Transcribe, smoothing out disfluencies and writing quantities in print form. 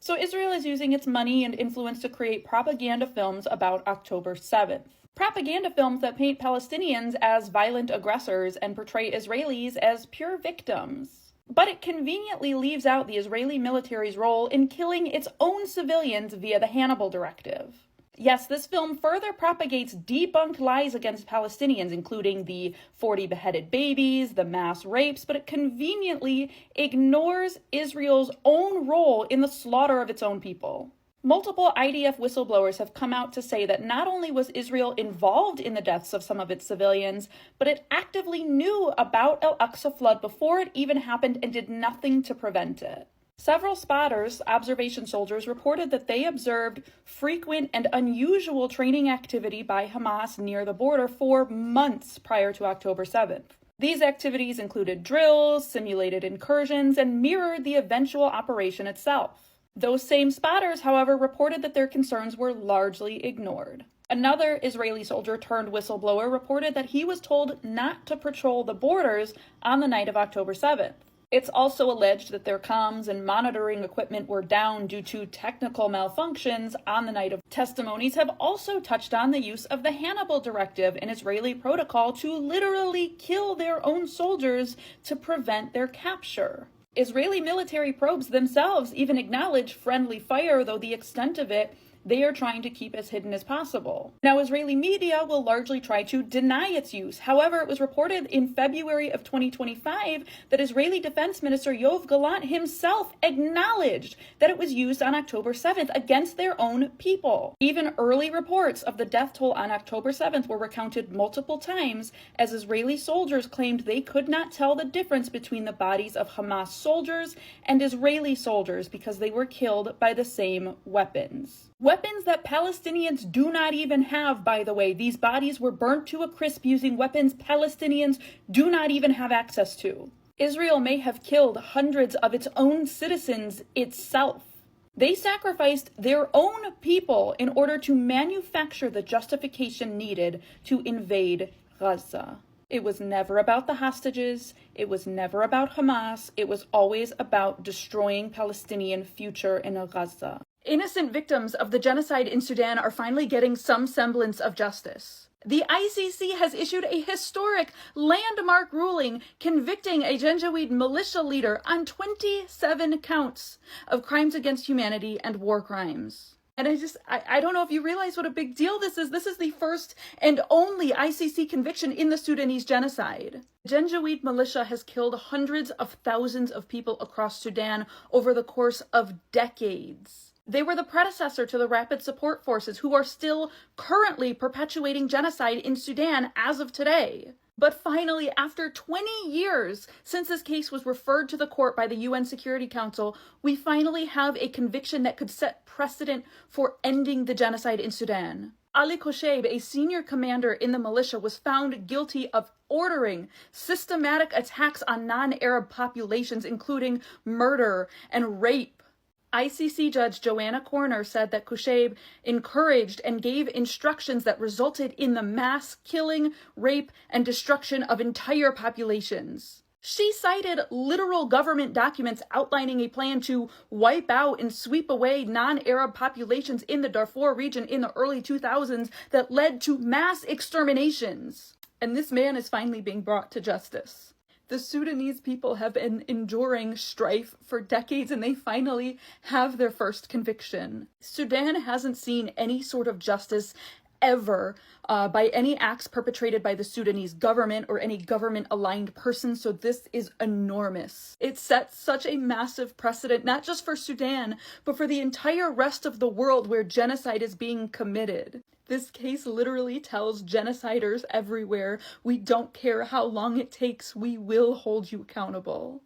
So Israel is using its money and influence to create propaganda films about October 7th. Propaganda films that paint Palestinians as violent aggressors and portray Israelis as pure victims. But it conveniently leaves out the Israeli military's role in killing its own civilians via the Hannibal Directive. Yes, this film further propagates debunked lies against Palestinians, including the 40 beheaded babies, the mass rapes, but it conveniently ignores Israel's own role in the slaughter of its own people. Multiple IDF whistleblowers have come out to say that not only was Israel involved in the deaths of some of its civilians, but it actively knew about Al-Aqsa flood before it even happened and did nothing to prevent it. Several spotters, observation soldiers, reported that they observed frequent and unusual training activity by Hamas near the border for months prior to October 7th. These activities included drills, simulated incursions, and mirrored the eventual operation itself. Those same spotters, however, reported that their concerns were largely ignored. Another Israeli soldier turned whistleblower reported that he was told not to patrol the borders on the night of October 7th. It's also alleged that their comms and monitoring equipment were down due to technical malfunctions on the night of. Testimonies have also touched on the use of the Hannibal Directive, an Israeli protocol to literally kill their own soldiers to prevent their capture. Israeli military probes themselves even acknowledge friendly fire, though the extent of it they are trying to keep as hidden as possible. Now, Israeli media will largely try to deny its use. However, it was reported in February of 2025 that Israeli Defense Minister Yoav Gallant himself acknowledged that it was used on October 7th against their own people. Even early reports of the death toll on October 7th were recounted multiple times as Israeli soldiers claimed they could not tell the difference between the bodies of Hamas soldiers and Israeli soldiers because they were killed by the same weapons. Weapons that Palestinians do not even have, by the way. These bodies were burnt to a crisp using weapons Palestinians do not even have access to. Israel may have killed hundreds of its own citizens itself. They sacrificed their own people in order to manufacture the justification needed to invade Gaza. It was never about the hostages. It was never about Hamas. It was always about destroying Palestinian future in Gaza. Innocent victims of the genocide in Sudan are finally getting some semblance of justice. The ICC has issued a historic landmark ruling convicting a Janjaweed militia leader on 27 counts of crimes against humanity and war crimes. And I don't know if you realize what a big deal this is. This is the first and only ICC conviction in the Sudanese genocide. Janjaweed militia has killed hundreds of thousands of people across Sudan over the course of decades. They were the predecessor to the Rapid Support Forces, who are still currently perpetuating genocide in Sudan as of today. But finally, after 20 years since this case was referred to the court by the UN Security Council, we finally have a conviction that could set precedent for ending the genocide in Sudan. Ali Koshaib, a senior commander in the militia, was found guilty of ordering systematic attacks on non-Arab populations, including murder and rape. ICC Judge Joanna Corner said that Koshaib encouraged and gave instructions that resulted in the mass killing, rape, and destruction of entire populations. She cited literal government documents outlining a plan to wipe out and sweep away non-Arab populations in the Darfur region in the early 2000s that led to mass exterminations. And this man is finally being brought to justice. The Sudanese people have been enduring strife for decades, and they finally have their first conviction. Sudan hasn't seen any sort of justice ever by any acts perpetrated by the Sudanese government or any government-aligned person, so this is enormous. It sets such a massive precedent, not just for Sudan, but for the entire rest of the world where genocide is being committed. This case literally tells genociders everywhere, we don't care how long it takes, we will hold you accountable.